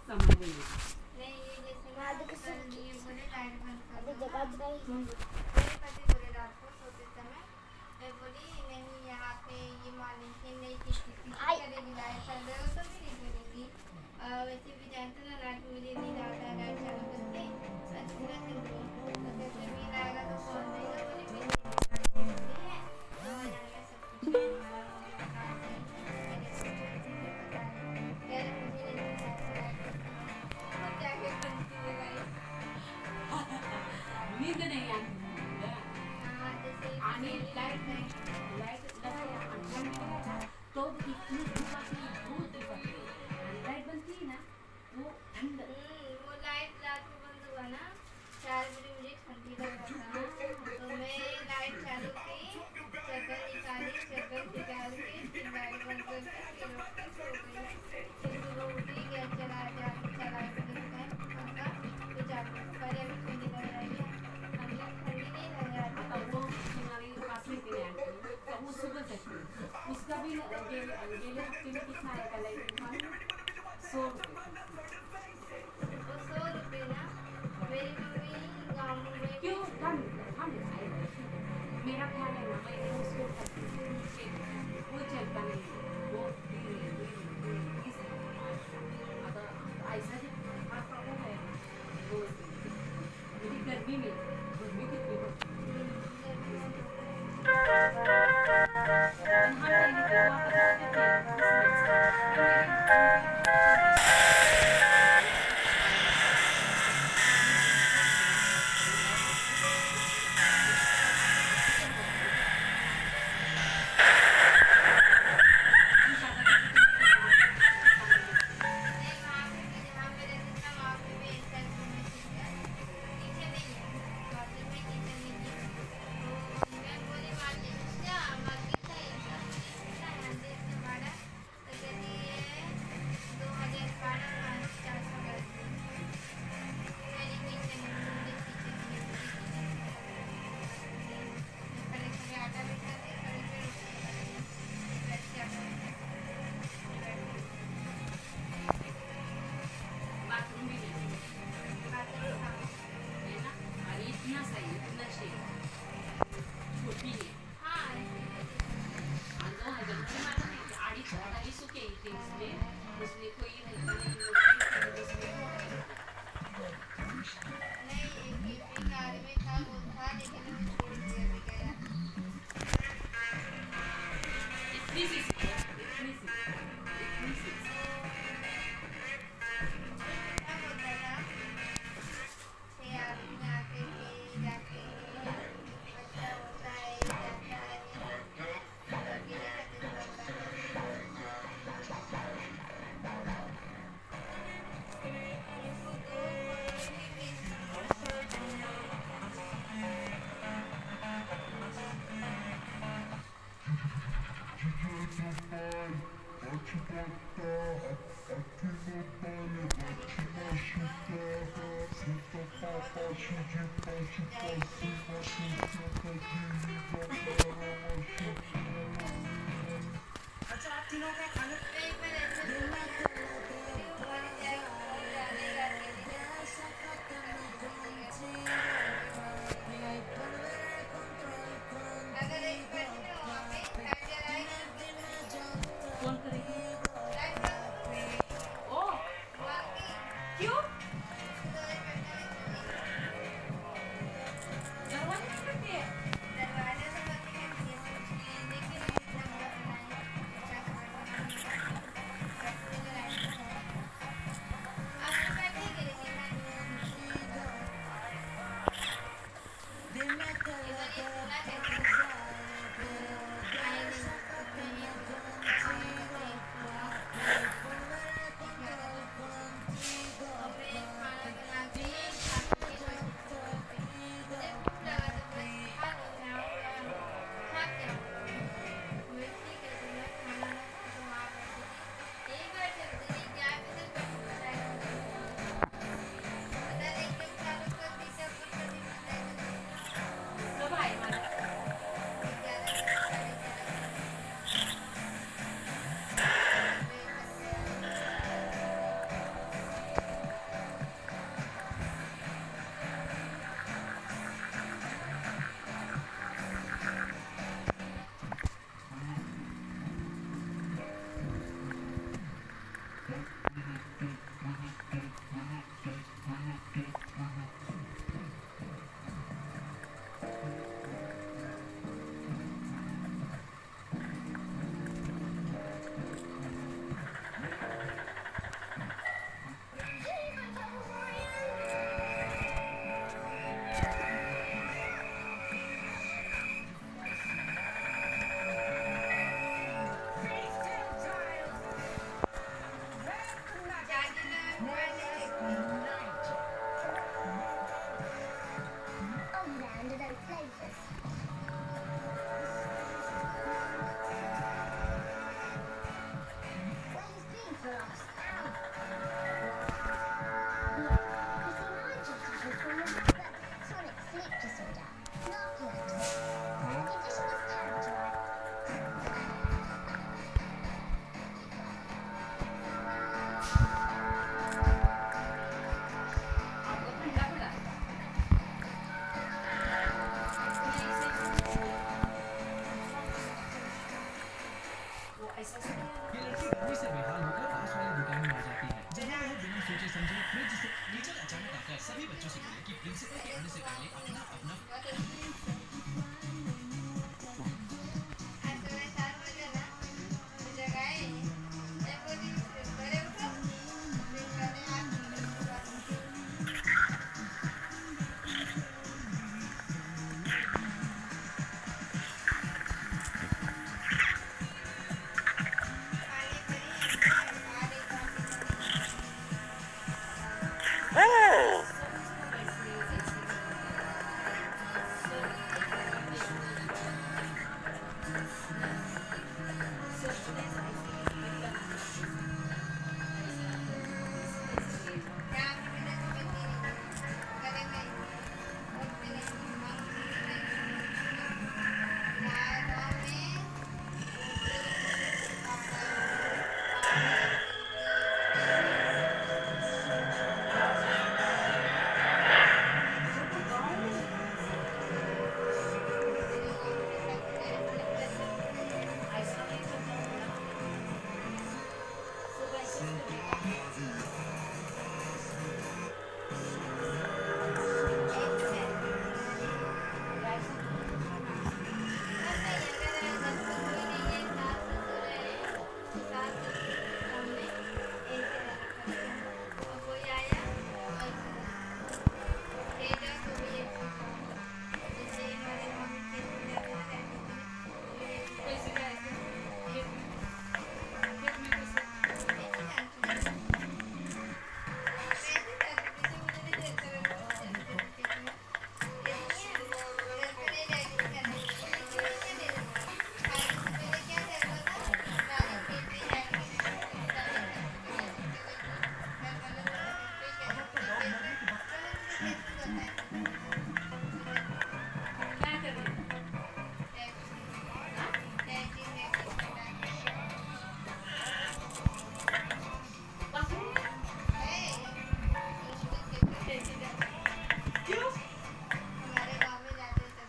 समझ गई। नहीं ये जैसे ना कल ये बोले लाइट बंद कर अभी दो ना, जगह नहीं मेरे पति बोले रात को सोते समय, मैं बोली नहीं यहाँ पे ये मालिक की नहीं किसी करेगी लाइट चल रहे हो तो भी नहीं करेगी। वैसे भी जानते ना रात में मुझे नींद आता है लाइट चालू करके अच्छी ना चल रही तो कहते बिल आएगा तो कौन देगा, बोले बिल नहीं है 2000 में सब कुछ है हमारा काम है। मैंने सोचा मुझे पता है कह रहे मुझे नहीं पता है लाइट खुद जाके बनती है लाइट। नींद नहीं आती हाँ जैसे आणि लाईट तो इतनी धूप आती है, बहुत धूप आती है। लाइट बनती है ना वो ठंड वो लाइट रात को बंद हुआ ना 4 बजे मुझे ठंडी लग रहा था तो मैं लाइट चालू की चद्दर निकाल के फिर लाइट बंद करके फिर उठ के सो गई। फिर सुबह उठी गैस चला के देखा पंखा तो चालू पहले अभी ठंडी लग रही है अभी ठंडी नहीं लग रहा था। आता वो हमारी पास में थी आंटी तो वो सुबह तक थी। उसका भी गेले हफ्ते में कितना आएगा लाइट मालूम? 100 रुपये। वो 100 रुपये ना मेरी मम्मी गाँव में क्यों कम आएगा? मेरा ख्याल है ना मैं उसको वो चलता नहीं है वो आता ऐसा जब प्रॉब्लम है वो मेरी गर्मी कितनी बढ़ती बाथरूम भी नहीं है ना और इतना सही इतना शेड छोटी है अंदर है जब से मालूम है कि आड़ी सुके थे उसमें कोई रहता नहीं उसमें नहीं कार में था वो था लेकिन वो छोड़ दिया भी गया। इतनी सी क्या होता था 6 आदमी आके जाके बच्चा होता है जाता है अकेले रहते थे अच्छा आप तीनों का खाने कई बार ऐसे क्यों बन जाए और जानेगा अकेले अगर एक बच्चे वहाँ पे चार्जर आएगा कौन करेगी लाइट बंद ओ वाकई क्यों दरवाजे दरवाजे नहीं करते हैं तो बंद करती है लेकिन इतना बड़ा बनाए 50 वाट ऐसा सुना ये लड़की गाड़ी से बेहाल होकर पास वाली दुकान में आ जाती है, जहाँ वह बिना सोचे समझे फ्रिज से टीचर अचानक आकर सभी बच्चों से बोले कि प्रिंसिपल के आने से पहले अपना अपना बहुत अच्छी। आज सुबह 7 बजे ना मुझे गए मैं बोली बड़े उठो फिर मैंने आज पानी भरी पानी यहाँ पे मैंने तो बंदी नहीं करे गई और मैंने गाँव में ऐसा नहीं करता हूँ ना सुबह ऐसे क्या कर रहे हो? क्यों? हमारे गांव में जाते थे ना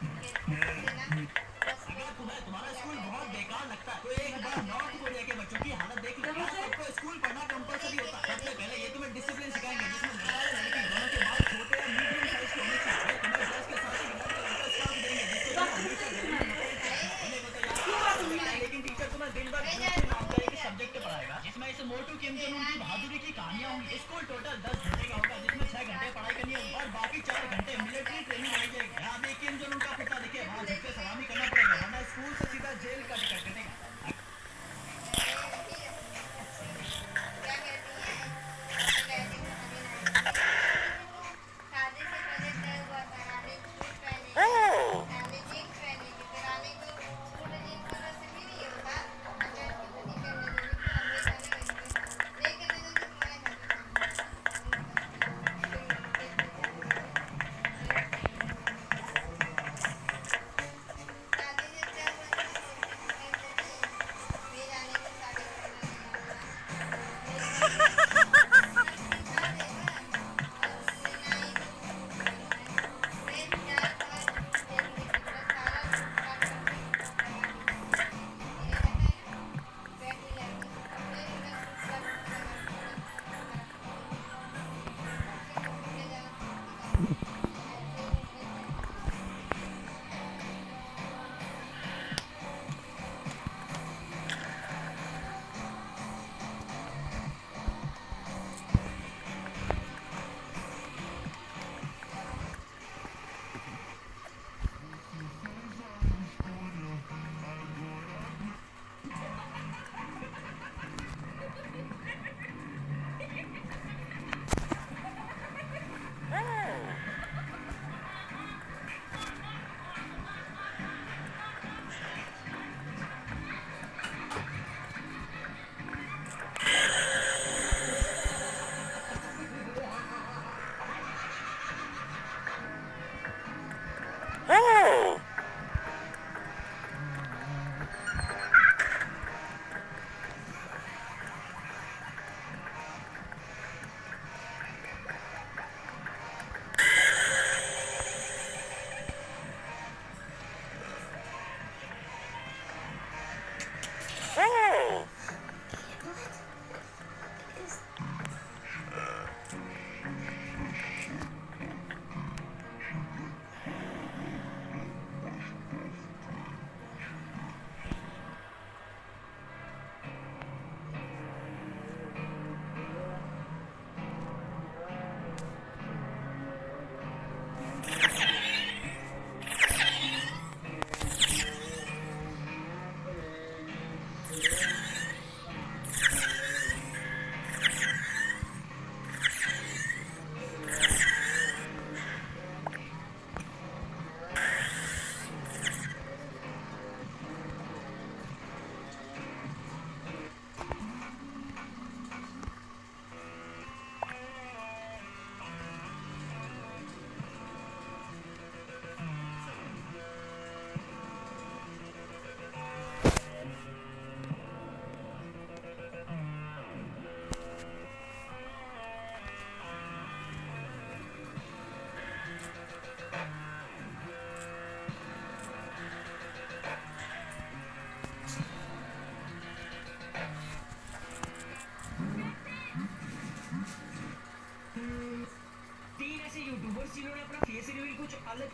अगर तुम्हारा स्कूल बहुत बेकार लगता है तो एक बार नॉर्थ कोरिया के बच्चों की हालत देख लो। यहाँ सबको स्कूल पढ़ना कंपलसरी होता है। सबसे पहले ये तुम्हें डिसिप्लिन सिखाएंगे, जिसमें लड़का और लड़की दोनों के बाल छोटे या मीडियम साइज के होने चाहिए। ये तुम्हें ड्रेस के साथ ही लड़का स्कार्फ देंगे, जिसको तुम हमेशा घर में होने को तैयार होना है। लेकिन टीचर तुम्हें दिन भर दूसरे नाम का एक सब्जेक्ट पढ़ाएगा, जिसमें इस मोटू किम जोन उन की बहादुरी की कहानियां होंगी। स्कूल टोटल 10 घंटे का होगा, जिसमें 6 घंटे पढ़ाई करनी होगी और बाकी 4 घंटे मिलिट्री ट्रेनिंग लाई जाएगी। यहाँ भी किम जोन उनका पिता देखिए, वहाँ झुक के सलामी करना पड़ेगा, वरना स्कूल से सीधा जेल का टिकट कटेगा। क्या कहती है शादी से पहले तय हुआ था रानी सूट पहने रानी जीन्स पहनी थी तो रानी को सूट जीन्स कलर से भी नहीं होता अगर कितनी करने लगी तो हम भी करने लगे नहीं करने लगे तुम्हारे घर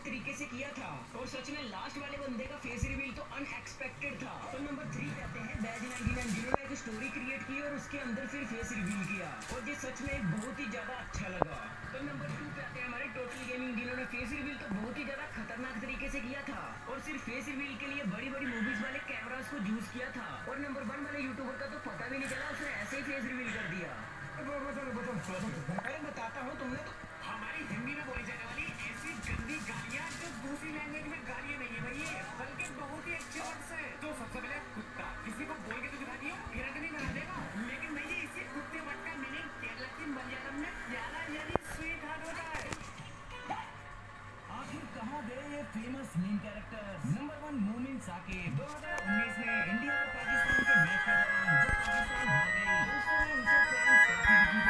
तरीके से किया था और सच में लास्ट वाले बंदे का फेस रिवील तो अनएक्सपेक्टेड था। तो नंबर 3 कहते हैं बैज 99 जिन्होंने एक स्टोरी क्रिएट की और उसके अंदर फिर फेस रिवील किया और ये सच में बहुत ही ज्यादा अच्छा लगा। तो नंबर 2 कहते हैं हमारे टोटल गेमिंग जिन्होंने फेस रिवील तो बहुत ही ज्यादा खतरनाक तरीके से किया था और सिर्फ फेस रिवील के लिए बड़ी बड़ी मूवीज वाले कैमरास को यूज किया था और नंबर 1 वाले यूट्यूबर का तो पता भी नहीं चला, उसने ऐसे ही फेस रिवील कर दिया। अरे बताता हूँ, तुमने तो हमारी हिंदी में बोली जाने वाली ऐसी गंदी गालियाँ जो दूसरी लैंग्वेज में गालियाँ नहीं है भाई, ये बल्कि बहुत ही अच्छे वर्ड्स हैं। तो सबसे पहले कुत्ता किसी को बोल के तो दिखा दिया, हिरक नहीं बना देगा। लेकिन भैया इसी कुत्ते वर्ड का मीनिंग केरला की मलयालम में प्याला यानी स्वीट हार्ट होता है। आखिर कहाँ गए ये फेमस मीम कैरेक्टर्स? नंबर 1 मोमिन साकिब 2019 में इंडिया और पाकिस्तान के मैच के दौरान जब पाकिस्तान हार गई तो उस समय उनके फैंस काफी दुखी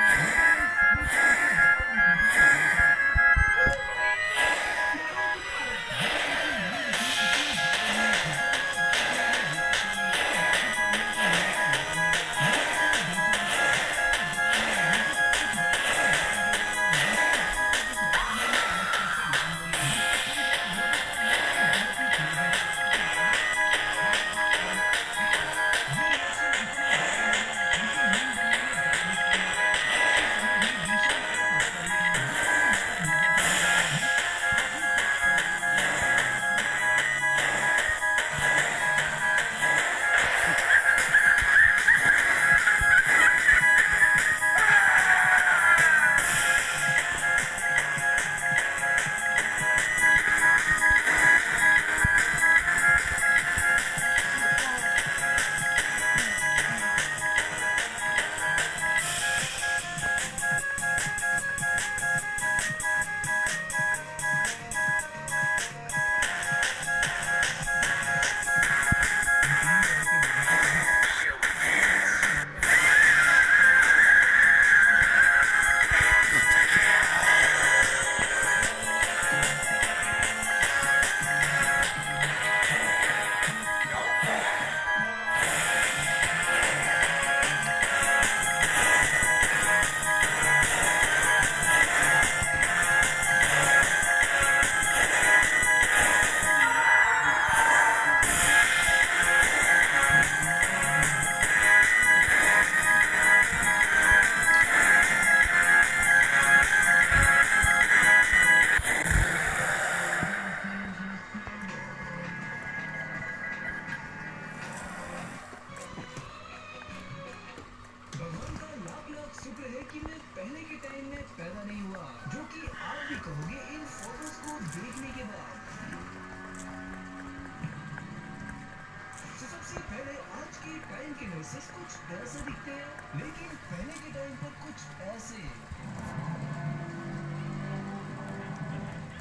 फेसेस कुछ ऐसे दिखते हैं, लेकिन पहले के टाइम पर कुछ ऐसे।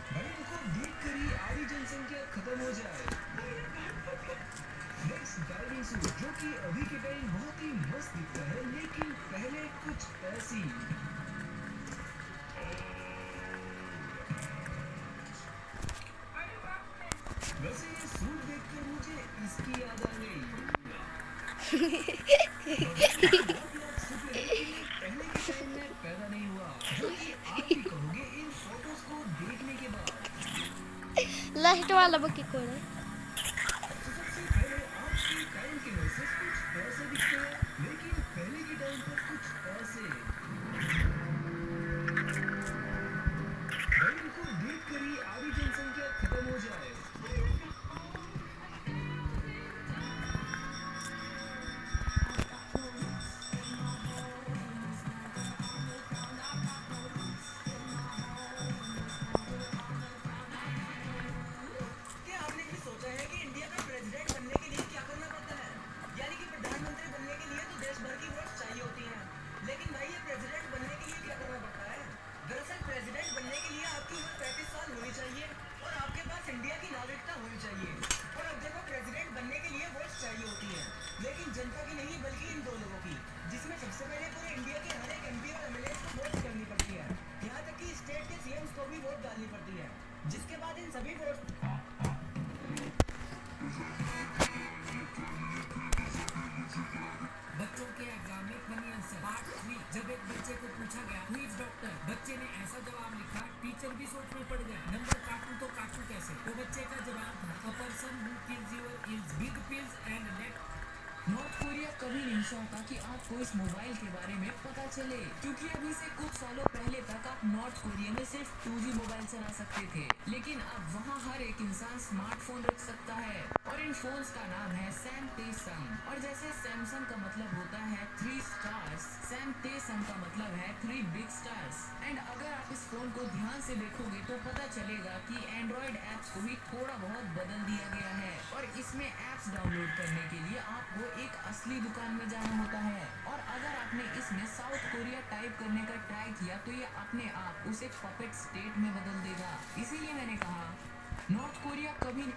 भाई इनको देखकर ही आधी जनसंख्या खत्म हो जाए। नेक्स्ट डाइविंग सूट जो कि अभी के टाइम बहुत ही मस्त दिखता है, लेकिन पहले कुछ ऐसी। वैसे ये सूट देखकर मुझे इसकी याद आ गई। पहले के टाइम में पैदा नहीं हुआ, जो कि आप भी कहोगे इन फोटोज को देखने के बाद। लास्ट वाला बुकी कौन है? सबसे पहले आपके टाइम के मैसेज कुछ ऐसे दिखते हैं, लेकिन पहले के टाइम पर कुछ ऐसे। भाई इनको देखकर ही आधी जनसंख्या खत्म हो जाए। क्या आपने कभी सोचा है कि इंडिया का प्रेसिडेंट बनने के लिए क्या करना पड़ता है? यानी कि प्रधानमंत्री बनने के लिए तो देश भर की वोट चाहिए होती हैं। लेकिन भाई ये प्रेसिडेंट बनने के लिए क्या करना पड़ता है? दरअसल प्रेसिडेंट बनने के लिए आपकी उम्र 35 साल होनी चाहिए और आपके पास इंडिया की पार्ट 3। जब एक बच्चे को पूछा गया हु इज डॉक्टर, बच्चे ने ऐसा जवाब लिखा टीचर भी सोच में पड़ गया, नंबर काटूं तो काटूं कैसे। तो बच्चे का जवाब था a person who kills your ills big pills and let. North Korea कभी नहीं चाहता कि आपको इस मोबाइल के बारे में पता चले, क्योंकि अभी से कुछ सालों पहले तक आप नॉर्थ कोरिया में सिर्फ 2G मोबाइल चला सकते थे, लेकिन अब वहाँ हर एक इंसान स्मार्टफोन रख सकता है और इन फोन्स का नाम है सैमसंग। और जैसे सैमसंग का मतलब होता है 3 स्टार्स, सैमसंग का मतलब है 3 बिग स्टार्स। एंड अगर आप इस फोन को ध्यान से देखोगे तो पता चलेगा कि एंड्रॉइड एप्स को भी थोड़ा बहुत बदल दिया गया है और इसमें एप्स डाउनलोड करने के लिए आपको एक असली दुकान में जाना होता है। और अगर आपने इसमें साउथ कोरिया टाइप करने का ट्राई किया तो ये अपने आप उसे पपेट स्टेट में बदल देगा। इसीलिए मैंने कहा नॉर्थ कोरिया कभी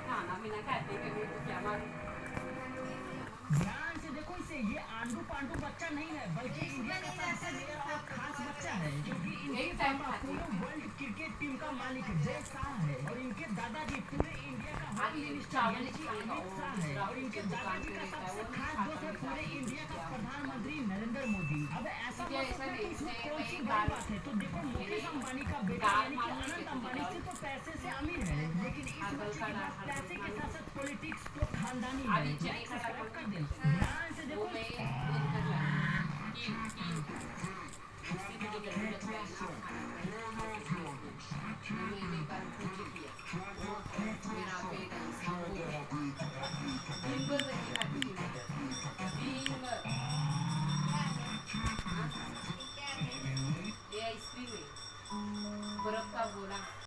खाना पीना खाते कभी तो क्या मालूम। ध्यान से देखो इसे, ये आंडू पांडू बच्चा नहीं है बल्कि इंडिया का सबसे रेयर और खास बच्चा है, क्योंकि इनके पापा पूरे वर्ल्ड क्रिकेट टीम का मालिक जय शाह है और इनके दादाजी पूरे इंडिया का होम मिनिस्टर यानी कि अमित शाह है और इनके दादाजी का सबसे खास दोस्त है पूरे इंडिया का प्रधानमंत्री नरेंद्र मोदी। अब ऐसा हो सकता है कि इसमें कौन सी बड़ी बात है, तो देखो मुकेश अंबानी का बेटा यानी कि अनंत अंबानी सिर्फ तो पैसे से अमीर है, लेकिन इस बच्चे के पास पैसे के साथ साथ पॉलिटिक्स तो खानदानी है। सब्सक्राइब कर देना, ध्यान से देखो। Limber